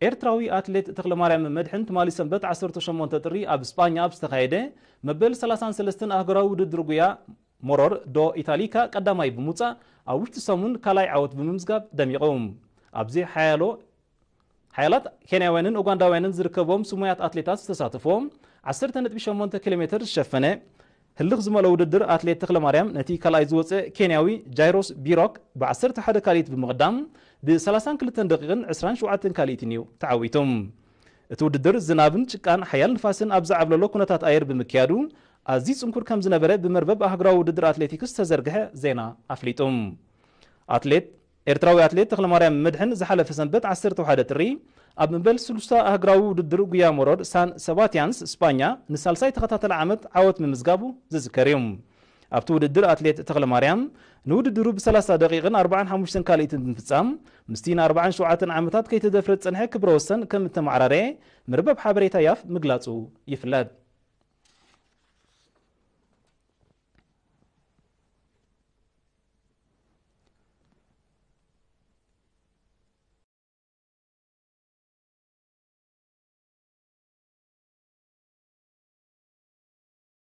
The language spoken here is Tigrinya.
ኤርትራዊ አትሌት ተክለማርያም መድሕን ትማሊ ሰንበት 18 ጥሪ ኣብ እስጳኛ ኣብ ዝተኻየደ መበል 33 ኣህጉራዊ ውድድር ጉያ ሞሮር ዶ ኢታሊካ ቀዳማይ ብምውፃእ ኣብ ውሽጢ ሰሙን ካልኣይ ዓወት ብምምዝጋብ ደሚቖም ኣብዚ ሓያላት ኬንያውያንን ኡጋንዳውያንን ዝርከቦም ስሙያት ኣትሌታት ዝተሳተፎም 10.8 ኪሎ ሜትር ዝሸፈነ ህልኽ ዝመለ ውድድር አትሌት ተክለማርያም ነቲ ካልኣይ ዝወፀ ኬንያዊ ጃይሮስ ቢሮክ ብ11 ካሊት ብምቕዳም ብ32 ደቂቕን 27 ካሊትን እዩ ተዓዊቶም እቲ ውድድር ዝናብን ጭቃን ሓያል ንፋስን ኣብ ዝዓብለሎ ኩነታት ኣየር ብምክያዱ ኣዝዩ ጽንኩር ከም ዝነበረ ብመርበብ ኣህጉራዊ ውድድር አትሌቲክስ ተዘርግሐ ዜና ኣፍሊጦም ኤርትራዊ አትሌት ተክለማርያም መድሕን ዝሓለፈ ሰንበት 11 ጥሪ ኣብ መበል 3 ኣህጉራዊ ውድድር ጉያ ሞሮር ሳን ሰባስቲያንስ እስጳኛ ንሳልሳይ ተኸታተለ ዓመት ዓወት ምምዝጋቡ ዝዝከር እዩ ኣብቲ ውድድር አትሌት ተክለማርያም ንውድድሩ ብ30 ደቂቕን 45 ካሊትን ብምፍጻም ምስቲ 47 ዓመታት ከይተደፍረ ዝጸንሐ ክብረ ወሰን ከም እተመዓራረየ መርበብ ሓበሬታ ያፍ ምግላጹ ይፍለጥ